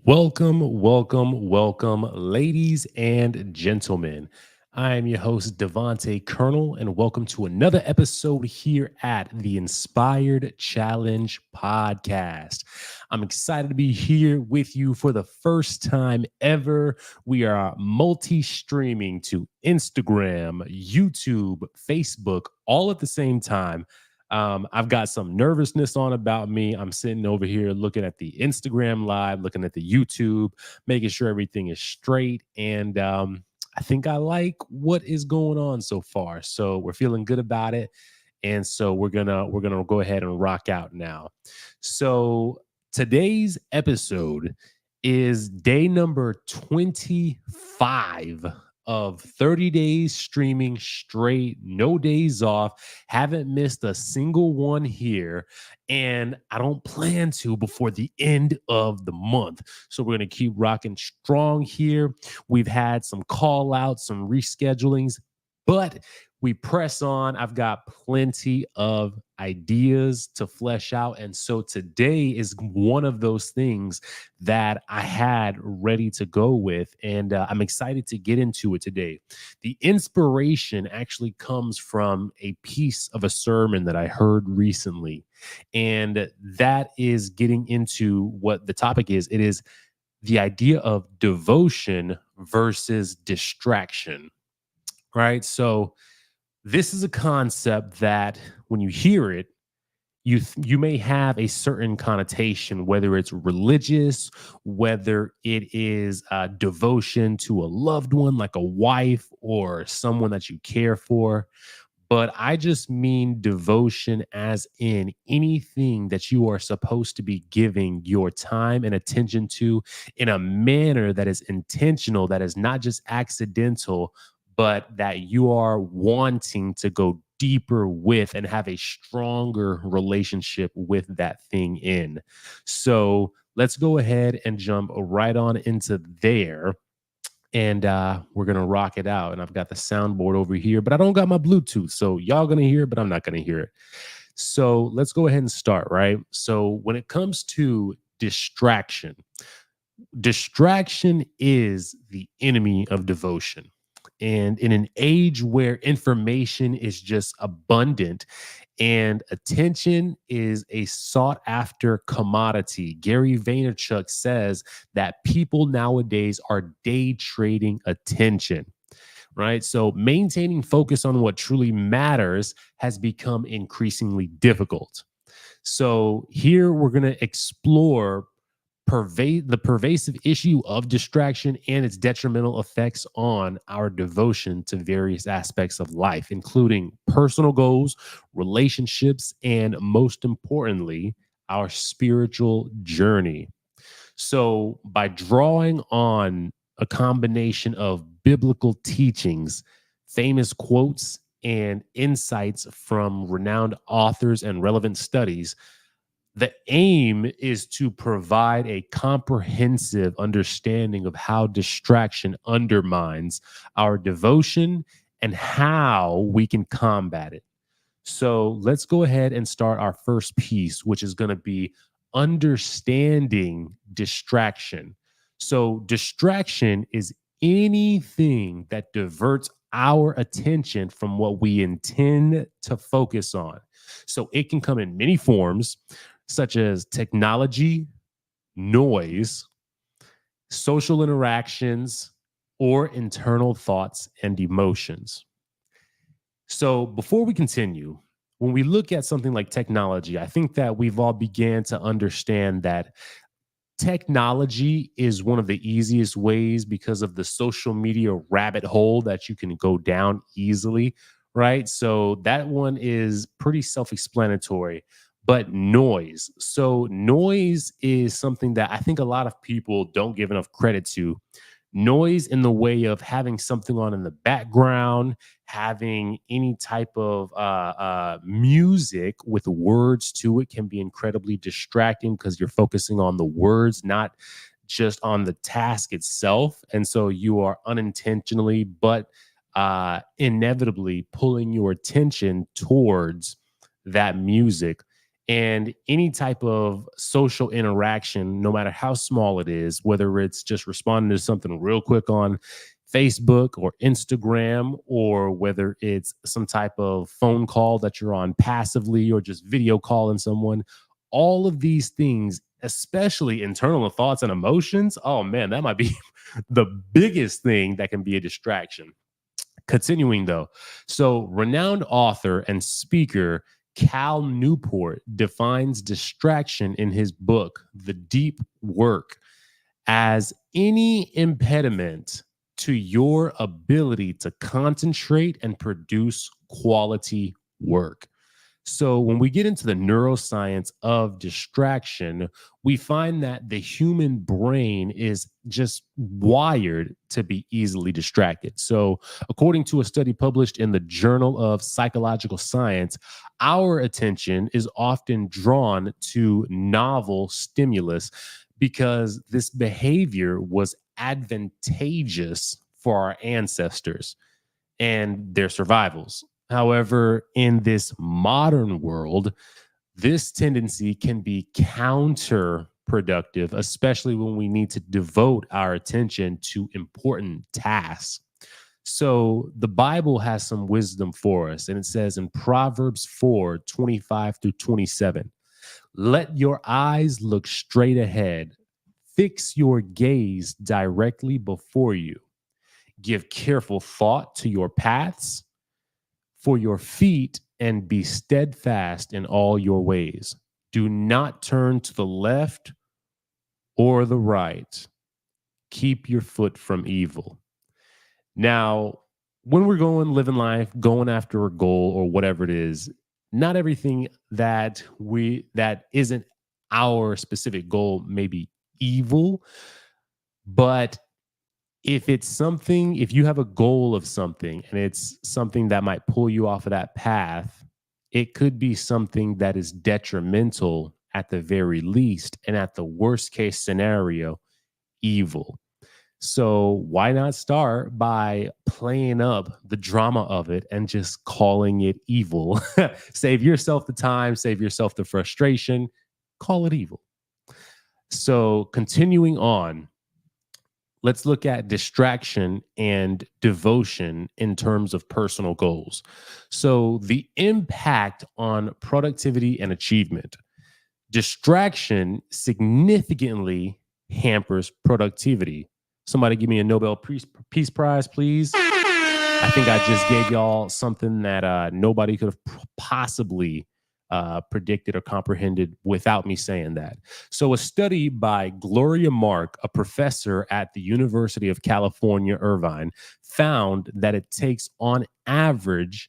Welcome, ladies and gentlemen. I am your host, Devonte Colonel, and welcome to another episode here at the Inspired Challenge podcast. I'm excited to be here with you for the first time ever. We are multi streaming to Instagram, YouTube, Facebook, all at the same time. I've got some nervousness on about me. I'm sitting over here looking at the Instagram live, looking at the YouTube, making sure everything is straight. And I think I like what is going on so far. So we're feeling good about it. And so we're gonna go ahead and rock out now. So today's episode is day number 25 of 30 days streaming straight, no days off. Haven't missed a single one here. And I don't plan to before the end of the month. So we're going to keep rocking strong here. We've had some call outs, some reschedulings, but we press on. I've got plenty of ideas to flesh out. And so today is one of those things that I had ready to go with. And I'm excited to get into it today. The inspiration actually comes from a piece of a sermon that I heard recently. And that is getting into what the topic is. It is the idea of devotion versus distraction, right? So, this is a concept that when you hear it, you may have a certain connotation, whether it's religious, whether it is devotion to a loved one like a wife or someone that you care for. But I just mean devotion as in anything that you are supposed to be giving your time and attention to in a manner that is intentional, that is not just accidental, but that you are wanting to go deeper with and have a stronger relationship with that thing in. So let's go ahead and jump right on into there, and we're gonna rock it out. And I've got the soundboard over here, but I don't got my Bluetooth, so y'all gonna hear it, but I'm not gonna hear it. So let's go ahead and start. Right. So when it comes to distraction, distraction is the enemy of devotion. And in an age where information is just abundant and attention is a sought after commodity, Gary Vaynerchuk says that people nowadays are day trading attention, right? So maintaining focus on what truly matters has become increasingly difficult. So here we're going to explore the pervasive issue of distraction and its detrimental effects on our devotion to various aspects of life, including personal goals, relationships, and most importantly, our spiritual journey. So, by drawing on a combination of biblical teachings, famous quotes, and insights from renowned authors and relevant studies, the aim is to provide a comprehensive understanding of how distraction undermines our devotion and how we can combat it. So let's go ahead and start our first piece, which is going to be understanding distraction. So, distraction is anything that diverts our attention from what we intend to focus on. So, it can come in many forms, such as technology, noise, social interactions, or internal thoughts and emotions. So before we continue, when we look at something like technology, I think that we've all began to understand that technology is one of the easiest ways because of the social media rabbit hole that you can go down easily, right? So that one is pretty self-explanatory. But noise. So noise is something that I think a lot of people don't give enough credit to. Noise in the way of having something on in the background, having any type of music with words to it can be incredibly distracting because you're focusing on the words, not just on the task itself. And so you are unintentionally, but inevitably pulling your attention towards that music. And any type of social interaction, no matter how small it is, whether it's just responding to something real quick on Facebook or Instagram, or whether it's some type of phone call that you're on passively or just video calling someone, all of these things, especially internal thoughts and emotions, oh man, that might be the biggest thing that can be a distraction. Continuing though, so renowned author and speaker Cal Newport defines distraction in his book, The Deep Work, as any impediment to your ability to concentrate and produce quality work. So, when we get into the neuroscience of distraction, we find that the human brain is just wired to be easily distracted. So, according to a study published in the Journal of Psychological Science, our attention is often drawn to novel stimulus because this behavior was advantageous for our ancestors and their survivals. However, in this modern world, this tendency can be counterproductive, especially when we need to devote our attention to important tasks. So, the Bible has some wisdom for us, and it says in Proverbs 4:25 through 27, let your eyes look straight ahead, fix your gaze directly before you, give careful thought to your paths for your feet and be steadfast in all your ways. Do not turn to the left or the right. Keep your foot from evil. Now, when we're going, living life, going after a goal or whatever it is, not everything that isn't our specific goal may be evil, but if you have a goal of something and it's something that might pull you off of that path, it could be something that is detrimental at the very least. And at the worst case scenario, evil. So why not start by playing up the drama of it and just calling it evil? Save yourself the time, save yourself the frustration, call it evil. So continuing on, let's look at distraction and devotion in terms of personal goals. So, the impact on productivity and achievement. Distraction significantly hampers productivity. Somebody give me a Nobel Peace Prize, please. I think I just gave y'all something that nobody could have possibly predicted or comprehended without me saying that. So, a study by Gloria Mark, a professor at the University of California, Irvine, found that it takes on average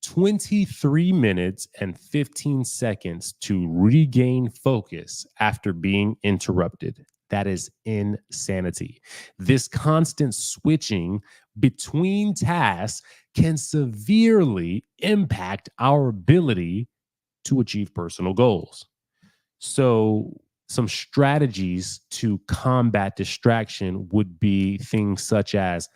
23 minutes and 15 seconds to regain focus after being interrupted. That is insanity. This constant switching between tasks can severely impact our ability to achieve personal goals. So, some strategies to combat distraction would be things such as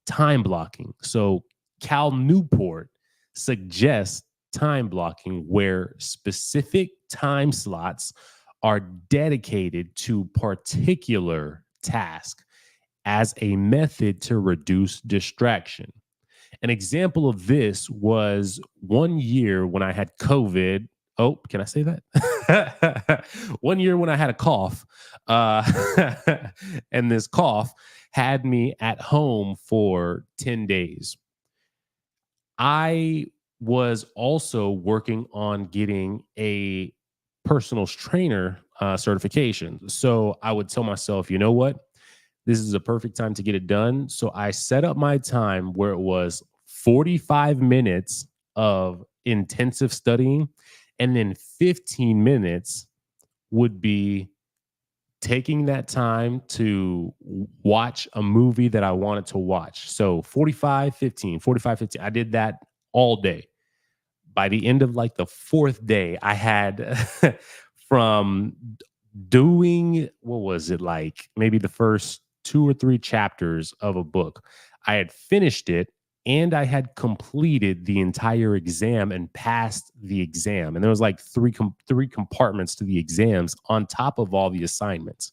time blocking. So, Cal Newport suggests time blocking where specific time slots are dedicated to particular tasks as a method to reduce distraction. An example of this was one year when I had COVID. Oh, can I say that? One year when I had a cough, uh, and this cough had me at home for 10 days. I was also working on getting a personal trainer certification. So I would tell myself, you know what? This is a perfect time to get it done. So I set up my time where it was 45 minutes of intensive studying, and then 15 minutes would be taking that time to watch a movie that I wanted to watch. So 45, 15, 45, 15. I did that all day. By the end of like the fourth day, I had from doing, what was it, like maybe the first two or three chapters of a book. I had finished it and I had completed the entire exam and passed the exam. And there was like three compartments to the exams on top of all the assignments.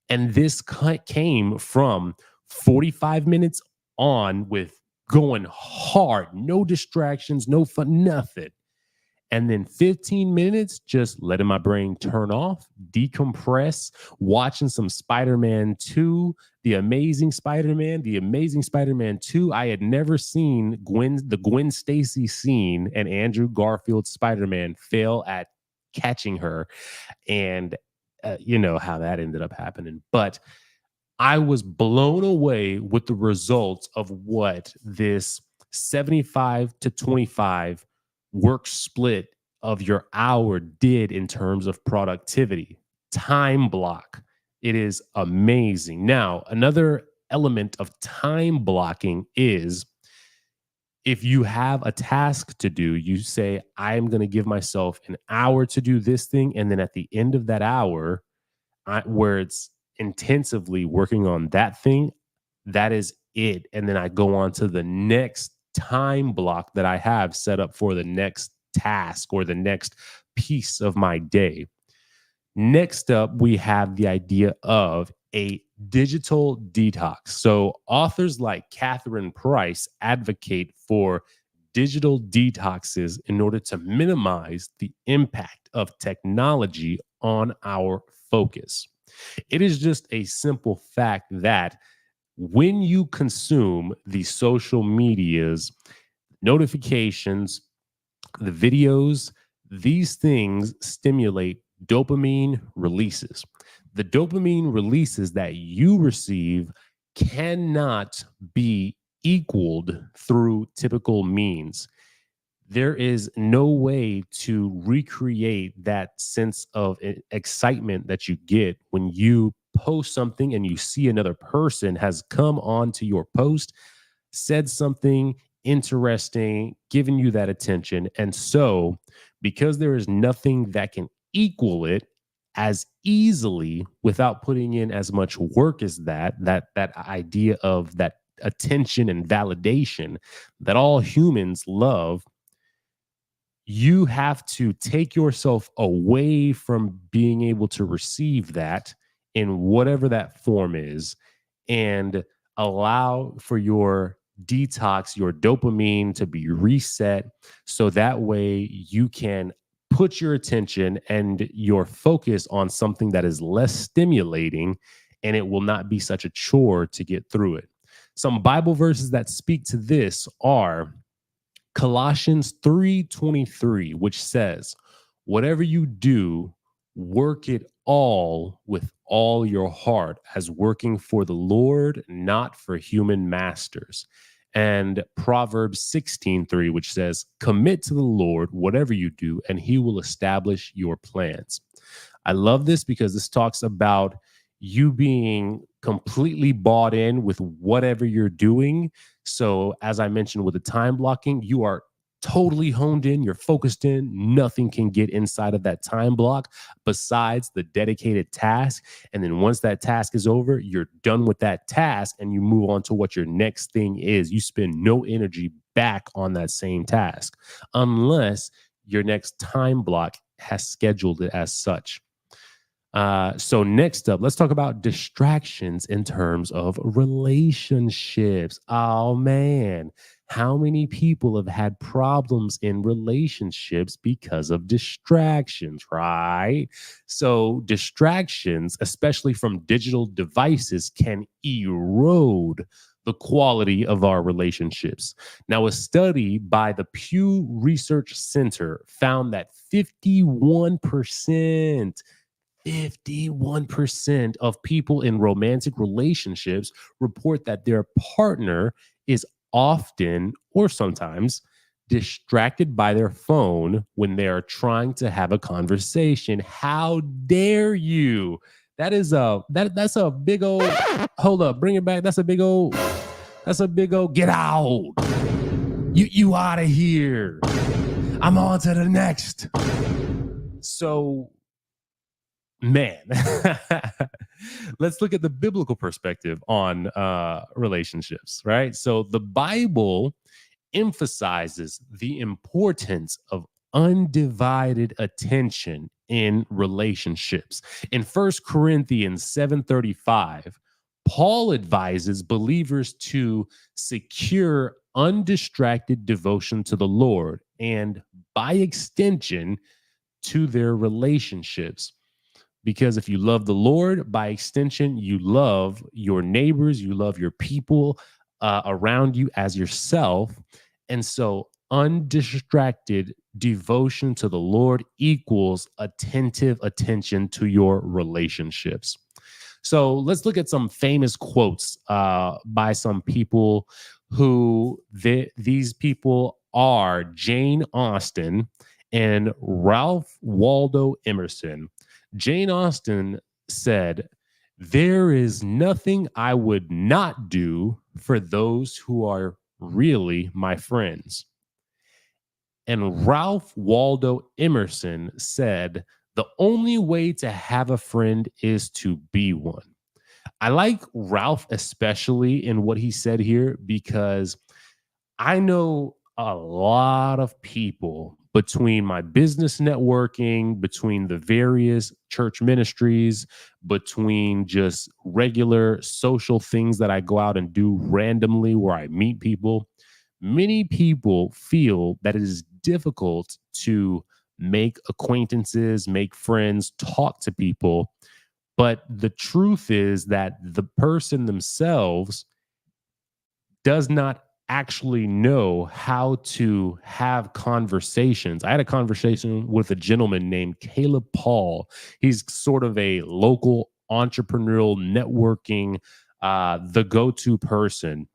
And this came from 45 minutes on with going hard, no distractions, no fun, nothing. And then 15 minutes just letting my brain turn off, decompress, watching some Spider-Man 2, The Amazing Spider-Man 2. I had never seen the Gwen Stacy scene and Andrew Garfield's Spider-Man fail at catching her. And you know how that ended up happening. But I was blown away with the results of what this 75 to 25 work split of your hour did in terms of productivity. Time block. It is amazing. Now, another element of time blocking is if you have a task to do, you say, I am going to give myself an hour to do this thing. And then at the end of that hour, where it's intensively working on that thing, that is it. And then I go on to the next time block that I have set up for the next task or the next piece of my day. Next up, we have the idea of a digital detox. So authors like Catherine Price advocate for digital detoxes in order to minimize the impact of technology on our focus. It is just a simple fact that when you consume the social medias, notifications, the videos, these things stimulate dopamine releases. The dopamine releases that you receive cannot be equaled through typical means. There is no way to recreate that sense of excitement that you get when you post something and you see another person has come on to your post, said something interesting, given you that attention. And so, because there is nothing that can equal it as easily without putting in as much work as that idea of that attention and validation that all humans love, you have to take yourself away from being able to receive that in whatever that form is and allow for your detox, your dopamine to be reset. So that way you can put your attention and your focus on something that is less stimulating and it will not be such a chore to get through it. Some Bible verses that speak to this are Colossians 3:23, which says, whatever you do, work it all with all your heart as working for the Lord, not for human masters. And Proverbs 16:3, which says, commit to the Lord whatever you do, and he will establish your plans. I love this because this talks about you being completely bought in with whatever you're doing. So, as I mentioned with the time blocking, you are totally honed in, you're focused in, nothing can get inside of that time block besides the dedicated task. And then once that task is over, you're done with that task and you move on to what your next thing is. You spend no energy back on that same task unless your next time block has scheduled it as such. So next up, let's talk about distractions in terms of relationships. Oh man, how many people have had problems in relationships because of distractions, right? So distractions, especially from digital devices, can erode the quality of our relationships. Now, a study by the Pew Research Center found that 51% of people in romantic relationships report that their partner is often or sometimes distracted by their phone when they are trying to have a conversation. How dare you? That's a big old hold up, bring it back. That's a big old get out. You out of here. I'm on to the next. So man, Let's look at the biblical perspective on relationships, right? So the Bible emphasizes the importance of undivided attention in relationships. In First Corinthians 7:35, Paul advises believers to secure undistracted devotion to the Lord and by extension to their relationships. Because if you love the Lord, by extension, you love your neighbors, you love your people around you as yourself. And so, undistracted devotion to the Lord equals attentive attention to your relationships. So let's look at some famous quotes by some people who these people are Jane Austen and Ralph Waldo Emerson. Jane Austen said, "There is nothing I would not do for those who are really my friends." And Ralph Waldo Emerson said, "The only way to have a friend is to be one." I like Ralph especially in what he said here because I know a lot of people between my business networking, between the various church ministries, between just regular social things that I go out and do randomly where I meet people. Many people feel that it is difficult to make acquaintances, make friends, talk to people. But the truth is that the person themselves does not actually know how to have conversations. I had a conversation with a gentleman named Caleb Paul. He's sort of a local entrepreneurial networking, the go to person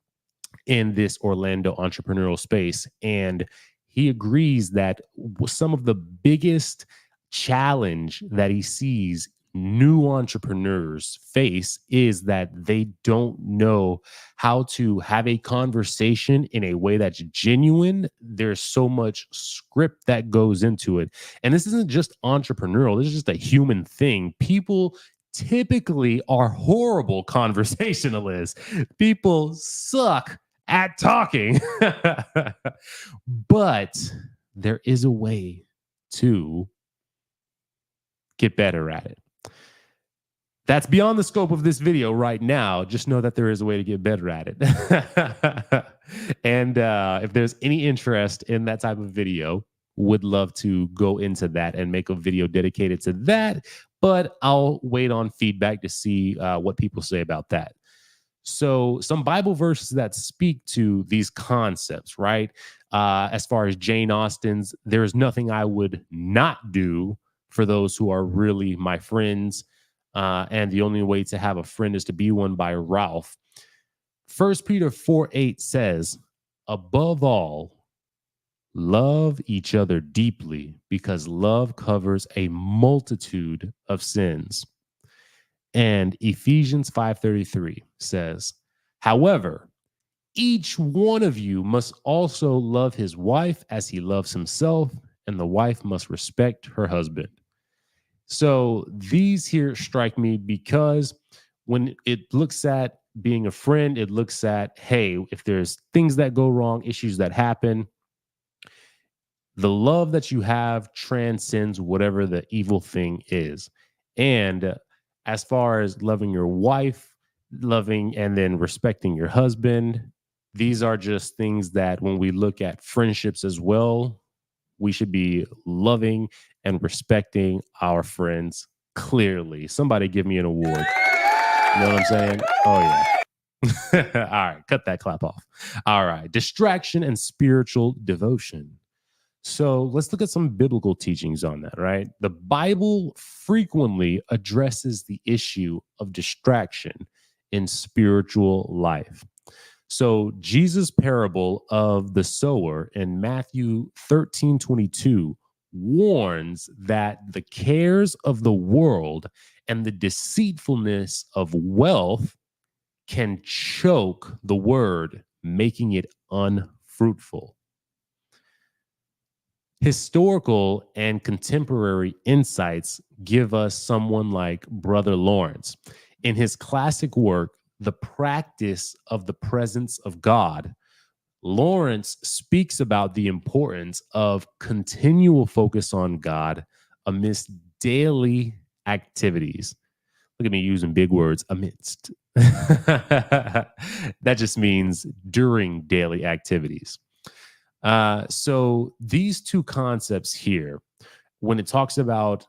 in this Orlando entrepreneurial space. And he agrees that some of the biggest challenge that he sees new entrepreneurs face is that they don't know how to have a conversation in a way that's genuine. There's so much script that goes into it. And this isn't just entrepreneurial, this is just a human thing. People typically are horrible conversationalists. People suck at talking. But there is a way to get better at it. That's beyond the scope of this video right now. Just know that there is a way to get better at it. And if there's any interest in that type of video, would love to go into that and make a video dedicated to that. But I'll wait on feedback to see what people say about that. So, some Bible verses that speak to these concepts, right? As far as Jane Austen's, there is nothing I would not do for those who are really my friends. And the only way to have a friend is to be one, by Ralph. First Peter 4:8 says, "Above all, love each other deeply because love covers a multitude of sins." And Ephesians 5:33 says, "However, each one of you must also love his wife as he loves himself, and the wife must respect her husband." So these here strike me because when it looks at being a friend, it looks at, hey, if there's things that go wrong, issues that happen, the love that you have transcends whatever the evil thing is. And as far as loving your wife, loving and then respecting your husband, these are just things that when we look at friendships as well, we should be loving and respecting our friends clearly. Somebody give me an award. You know what I'm saying? Oh, yeah. All right. Cut that clap off. All right. Distraction and spiritual devotion. So let's look at some biblical teachings on that, right? The Bible frequently addresses the issue of distraction in spiritual life. So Jesus' parable of the sower in Matthew 13:22 warns that the cares of the world and the deceitfulness of wealth can choke the word, making it unfruitful. Historical and contemporary insights give us someone like Brother Lawrence. In his classic work, The Practice of the Presence of God, Lawrence speaks about the importance of continual focus on God amidst daily activities. Look at me using big words, amidst. That just means during daily activities. So these two concepts here, when it talks about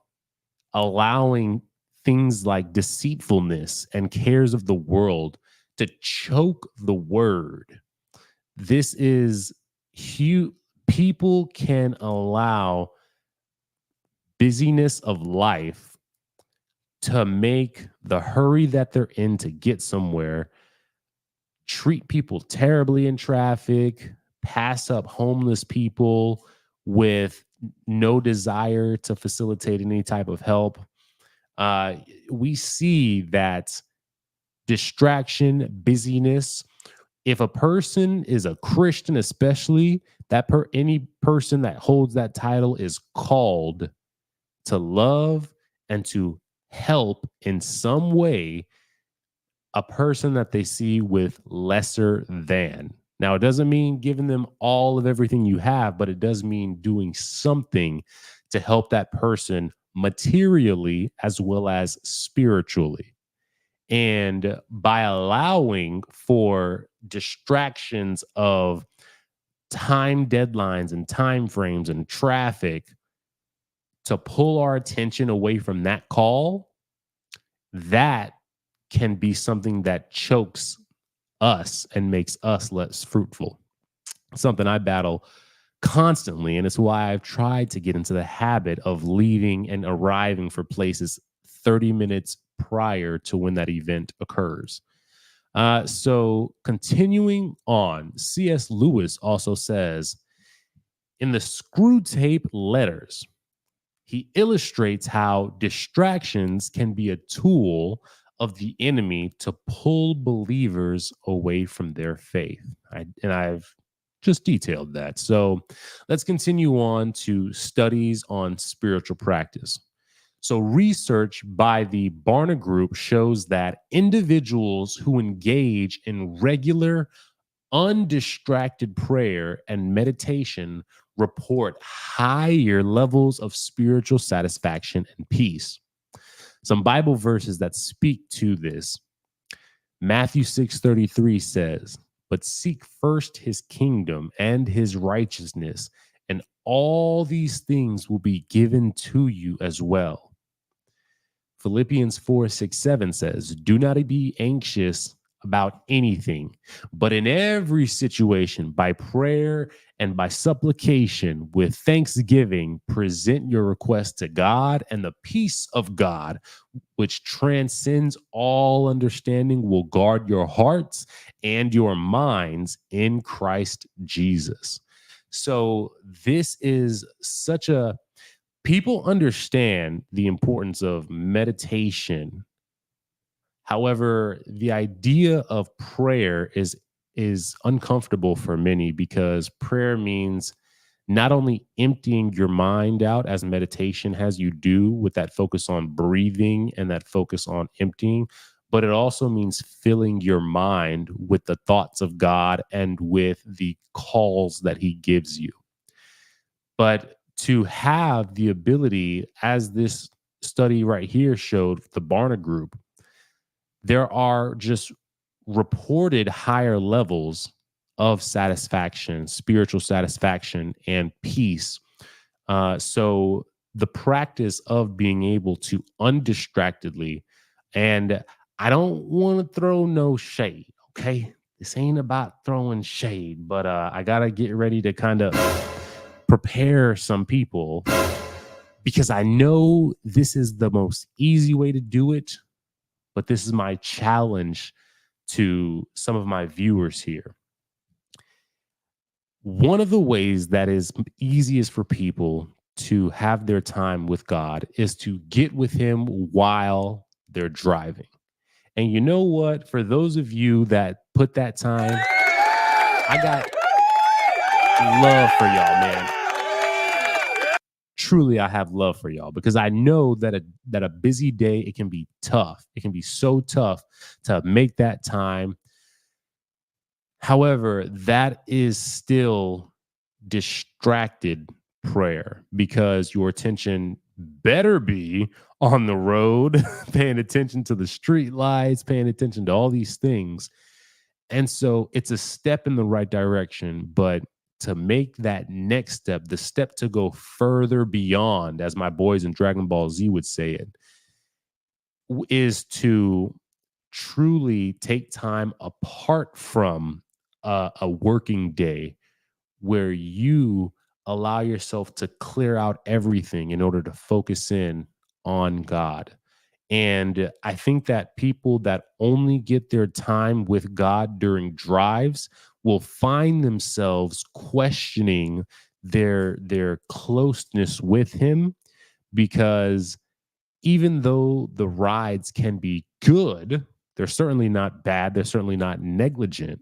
allowing things like deceitfulness and cares of the world to choke the word, this is huge. People can allow busyness of life to make the hurry that they're in to get somewhere, treat people terribly in traffic, pass up homeless people with no desire to facilitate any type of help. Uh, we see that distraction, busyness. If a person is a Christian, especially any person that holds that title is called to love and to help in some way a person that they see with lesser than. Now, it doesn't mean giving them all of everything you have, but it does mean doing something to help that person materially as well as spiritually. And by allowing for distractions of time deadlines and time frames and traffic to pull our attention away from that call, that can be something that chokes us and makes us less fruitful. Something I battle constantly. And it's why I've tried to get into the habit of leaving and arriving for places 30 minutes prior to when that event occurs. So continuing on, C.S. Lewis also says in the Screw Tape Letters, he illustrates how distractions can be a tool of the enemy to pull believers away from their faith. I've just detailed that. So let's continue on to studies on spiritual practice. So, research by the Barna Group shows that individuals who engage in regular, undistracted prayer and meditation report higher levels of spiritual satisfaction and peace. Some Bible verses that speak to this. Matthew 6:33 says, "But seek first his kingdom and his righteousness, and all these things will be given to you as well." Philippians 4:6-7 says, "Do not be anxious about anything, but in every situation, by prayer and by supplication, with thanksgiving, present your requests to God, and the peace of God, which transcends all understanding, will guard your hearts and your minds in Christ Jesus." So this is such a people understand the importance of meditation. However, the idea of prayer is uncomfortable for many because prayer means not only emptying your mind out as meditation has you do with that focus on breathing and that focus on emptying, but it also means filling your mind with the thoughts of God and with the calls that he gives you. But to have the ability, as this study right here showed, the Barna Group, there are just reported higher levels of satisfaction, spiritual satisfaction, and peace. So the practice of being able to undistractedly, and I don't want to throw no shade, okay? This ain't about throwing shade, but I got to get ready to kind of prepare some people because I know this is the most easy way to do it, but this is my challenge to some of my viewers here. One of the ways that is easiest for people to have their time with God is to get with him while they're driving. And you know what? For those of you that put that time, I got love for y'all, man. truly I have love for y'all because I know that a busy day, it can be tough. It can be so tough to make that time. However, that is still distracted prayer because your attention better be on the road, paying attention to the street lights, paying attention to all these things. And so it's a step in the right direction, but to make that next step, the step to go further beyond, as my boys in Dragon Ball Z would say it, is to truly take time apart from a working day where you allow yourself to clear out everything in order to focus in on God. And I think that people that only get their time with God during drives will find themselves questioning their closeness with him, because even though the rides can be good, they're certainly not bad, they're certainly not negligent.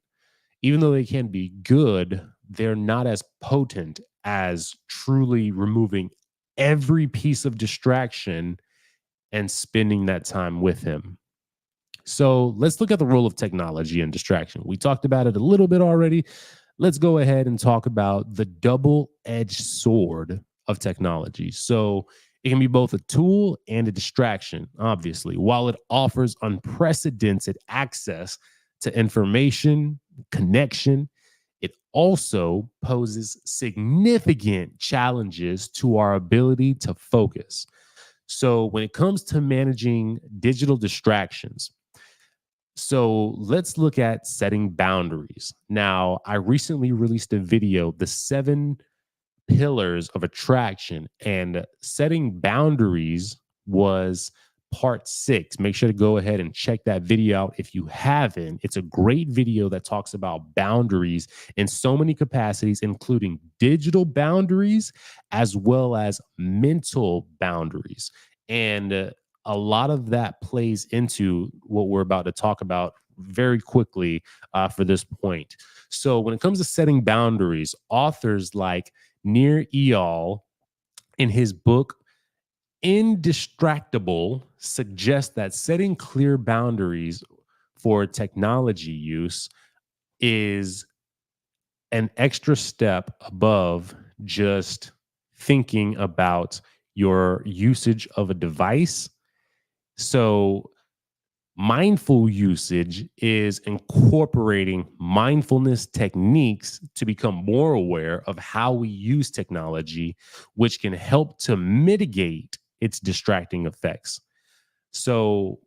Even though they can be good, they're not as potent as truly removing every piece of distraction and spending that time with him. So let's look at the role of technology and distraction. We talked about it a little bit already. Let's go ahead and talk about the double edged sword of technology. So it can be both a tool and a distraction, obviously. While it offers unprecedented access to information, connection, it also poses significant challenges to our ability to focus. So when it comes to managing digital distractions, so let's look at setting boundaries. Now, I recently released a video, the 7 pillars of attraction, and setting boundaries was part 6. Make sure to go ahead and check that video out if you haven't. It's a great video that talks about boundaries in so many capacities, including digital boundaries as well as mental boundaries. And a lot of that plays into what we're about to talk about very quickly for this point. So, when it comes to setting boundaries, authors like Near Eyal in his book Indistractable suggests that setting clear boundaries for technology use is an extra step above just thinking about your usage of a device. So, mindful usage is incorporating mindfulness techniques to become more aware of how we use technology, which can help to mitigate its distracting effects. So,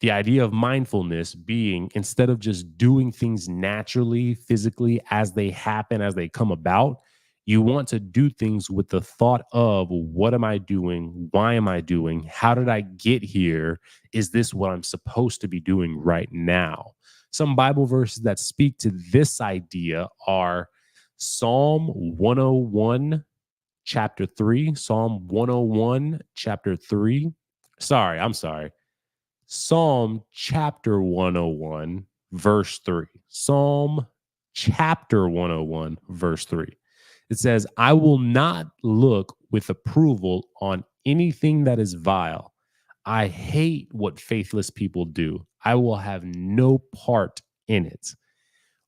the idea of mindfulness being, instead of just doing things naturally, physically, as they happen, as they come about, you want to do things with the thought of, what am I doing? Why am I doing? How did I get here? Is this what I'm supposed to be doing right now? Some Bible verses that speak to this idea are Psalm 101, chapter 3, Psalm 101, chapter 3. I'm sorry. Psalm chapter 101, verse 3. Psalm chapter 101, verse 3. It says, I will not look with approval on anything that is vile. I hate what faithless people do. I will have no part in it.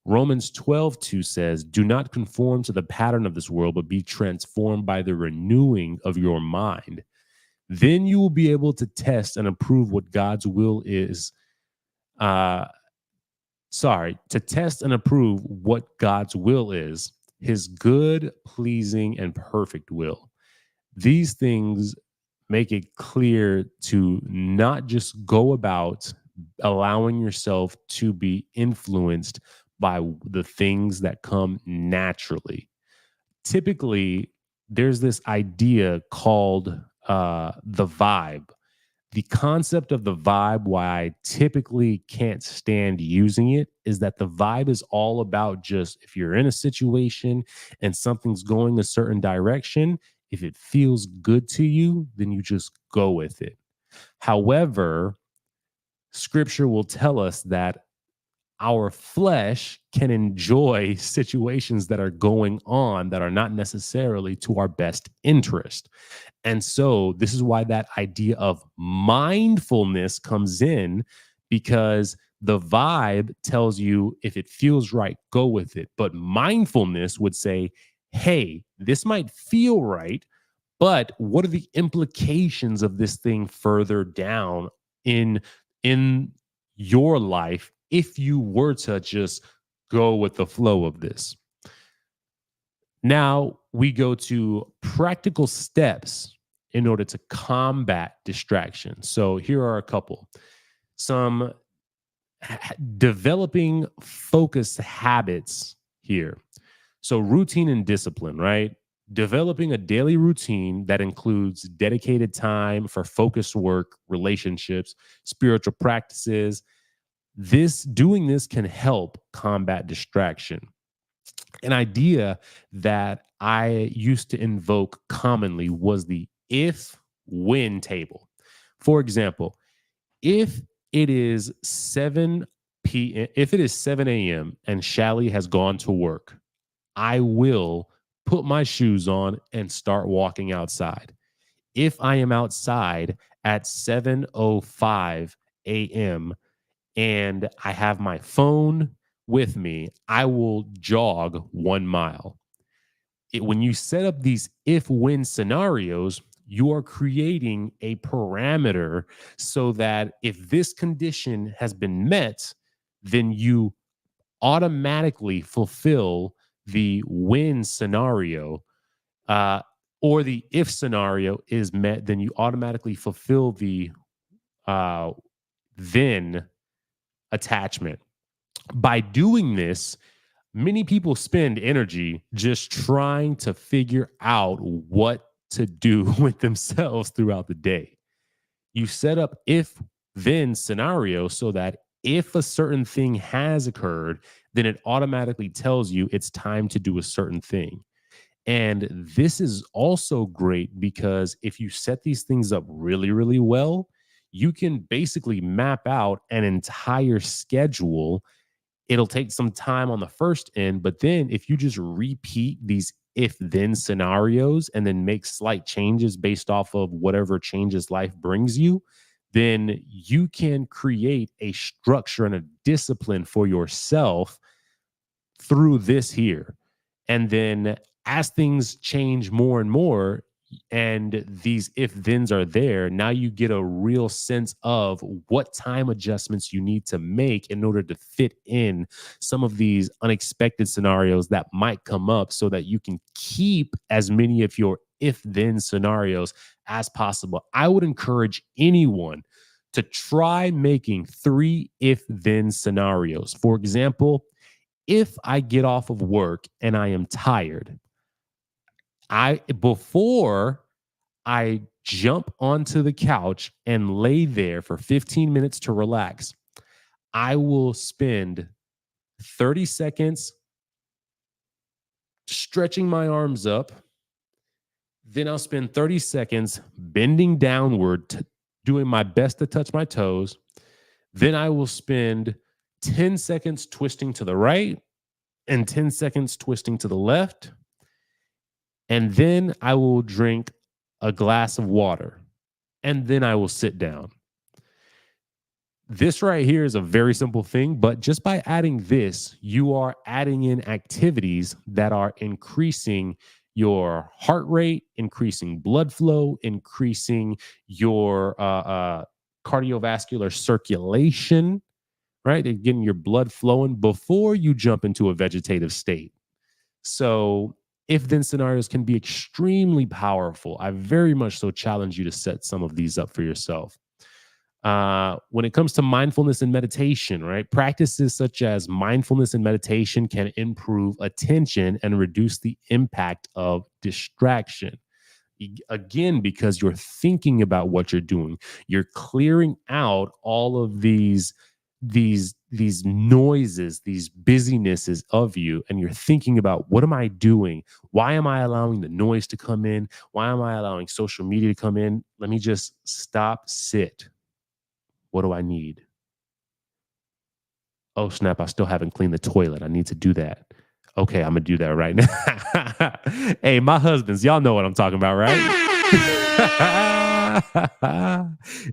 Romans 12:2 says, do not conform to the pattern of this world, but be transformed by the renewing of your mind. Then you will be able to test and approve what God's will is. Uh, to test and approve what God's will is, his good, pleasing, and perfect will. These things make it clear to not just go about allowing yourself to be influenced by the things that come naturally. Typically, there's this idea called the vibe. The concept of the vibe, why I typically can't stand using it, is that the vibe is all about, just if you're in a situation and something's going a certain direction, if it feels good to you, then you just go with it. However, scripture will tell us that our flesh can enjoy situations that are going on that are not necessarily to our best interest. And so this is why that idea of mindfulness comes in, because the vibe tells you if it feels right, go with it. But mindfulness would say, hey, this might feel right, but what are the implications of this thing further down in in your life if you were to just go with the flow of this? Now we go to practical steps in order to combat distraction. So here are a couple. Some developing focus habits here. So routine and discipline, right? Developing a daily routine that includes dedicated time for focused work, relationships, spiritual practices. Doing this can help combat distraction. An idea that I used to invoke commonly was the if win table. For example, if it is 7 a.m. and Shally has gone to work, I will put my shoes on and start walking outside. If I am outside at 7:05 a.m. and I have my phone with me, I will jog 1 mile. When you set up these if win scenarios, you are creating a parameter so that if this condition has been met, then you automatically fulfill the win scenario, uh, or the if scenario is met, then you automatically fulfill the uh, then attachment. By doing this, many people spend energy just trying to figure out what to do with themselves throughout the day. You set up if then scenario so that if a certain thing has occurred, then it automatically tells you it's time to do a certain thing. And this is also great because if you set these things up really, really well, you can basically map out an entire schedule. It'll take some time on the first end, but then if you just repeat these if then scenarios and then make slight changes based off of whatever changes life brings you, then you can create a structure and a discipline for yourself through this here. And then as things change more and more, and these if thens are there, now you get a real sense of what time adjustments you need to make in order to fit in some of these unexpected scenarios that might come up so that you can keep as many of your if then scenarios as possible. I would encourage anyone to try making 3 if then scenarios. For example, if I get off of work and I am tired, I before I jump onto the couch and lay there for 15 minutes to relax, I will spend 30 seconds stretching my arms up. Then I'll spend 30 seconds bending downward, doing my best to touch my toes. Then I will spend 10 seconds twisting to the right and 10 seconds twisting to the left. And then I will drink a glass of water. And then I will sit down. This right here is a very simple thing, but just by adding this, you are adding in activities that are increasing your heart rate, increasing blood flow, increasing your cardiovascular circulation, right? And getting your blood flowing before you jump into a vegetative state. So, if then scenarios can be extremely powerful. I very much so challenge you to set some of these up for yourself. When it comes to mindfulness and meditation, right? Practices such as mindfulness and meditation can improve attention and reduce the impact of distraction. Again, because you're thinking about what you're doing, you're clearing out all of these noises, these busynesses of you, and you're thinking about what am I doing? Why am I allowing the noise to come in? Why am I allowing social media to come in? Let me just stop, sit. What do I need? Oh, snap. I still haven't cleaned the toilet. I need to do that. Okay, I'm going to do that right now. Hey, my husbands, y'all know what I'm talking about, right?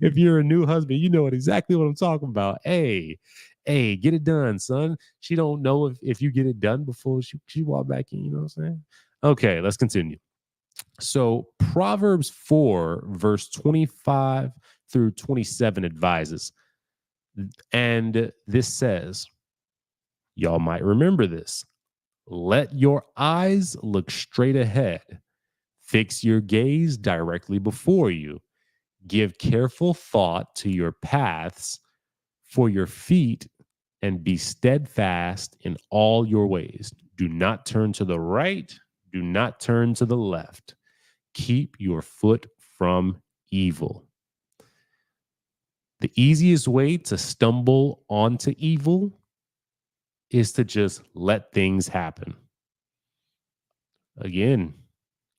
If you're a new husband, you know exactly what I'm talking about. Hey, get it done, son. She don't know if you get it done before she walk back in. You know what I'm saying? Okay, let's continue. So Proverbs 4, verse 25 through 27 advises, and this says, y'all might remember this. Let your eyes look straight ahead. Fix your gaze directly before you. Give careful thought to your paths for your feet and be steadfast in all your ways. Do not turn to the right. Do not turn to the left. Keep your foot from evil. The easiest way to stumble onto evil is to just let things happen. Again,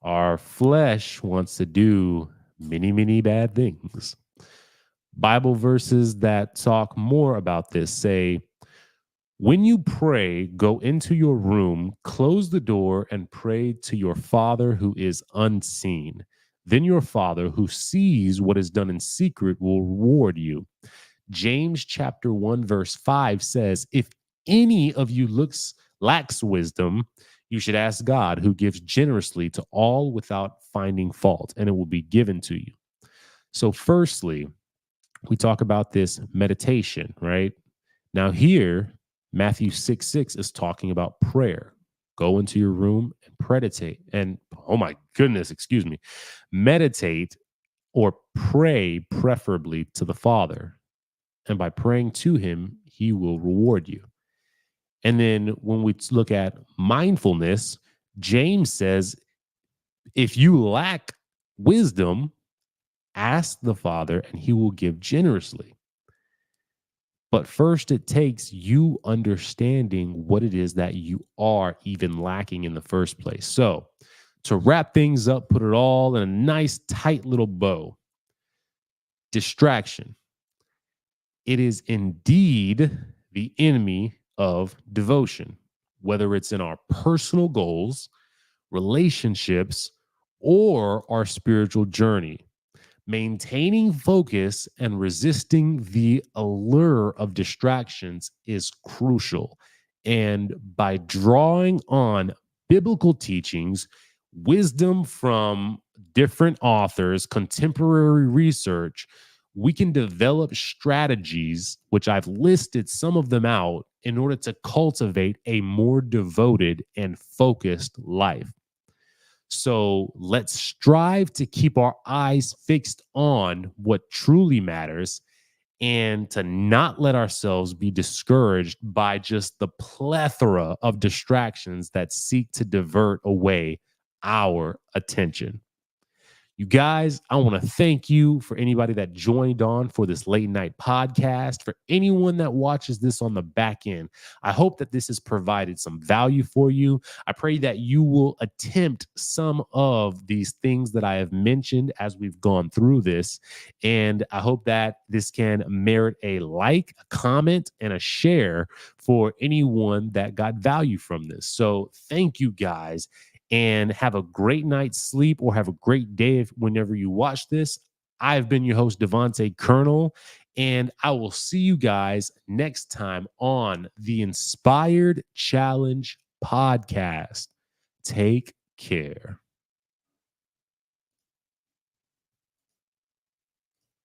our flesh wants to do many, many bad things. Bible verses that talk more about this say, when you pray, go into your room, close the door, and pray to your Father who is unseen. Then your Father who sees what is done in secret will reward you. James chapter 1, verse 5 says, if any of you lacks wisdom, you should ask God, who gives generously to all without finding fault, and it will be given to you. So, firstly, we talk about this meditation, right? Now, here, Matthew 6:6 is talking about prayer. Go into your room and meditate. And oh my goodness, excuse me, meditate or pray preferably to the Father. And by praying to him, he will reward you. And then when we look at mindfulness, James says, if you lack wisdom, ask the Father and he will give generously. But first, it takes you understanding what it is that you are even lacking in the first place. So, to wrap things up, put it all in a nice, tight little bow. Distraction. It is indeed the enemy of devotion, whether it's in our personal goals, relationships, or our spiritual journey. Maintaining focus and resisting the allure of distractions is crucial. And by drawing on biblical teachings, wisdom from different authors, contemporary research, we can develop strategies, which I've listed some of them out, in order to cultivate a more devoted and focused life. So let's strive to keep our eyes fixed on what truly matters and to not let ourselves be discouraged by just the plethora of distractions that seek to divert away our attention. You guys, I want to thank you for anybody that joined on for this late night podcast. For anyone that watches this on the back end, I hope that this has provided some value for you. I pray that you will attempt some of these things that I have mentioned as we've gone through this. And I hope that this can merit a like, a comment, and a share for anyone that got value from this. So thank you guys. And have a great night's sleep or have a great day whenever you watch this. I've been your host, Devontae Colonel, and I will see you guys next time on the Inspired Challenge podcast. Take care.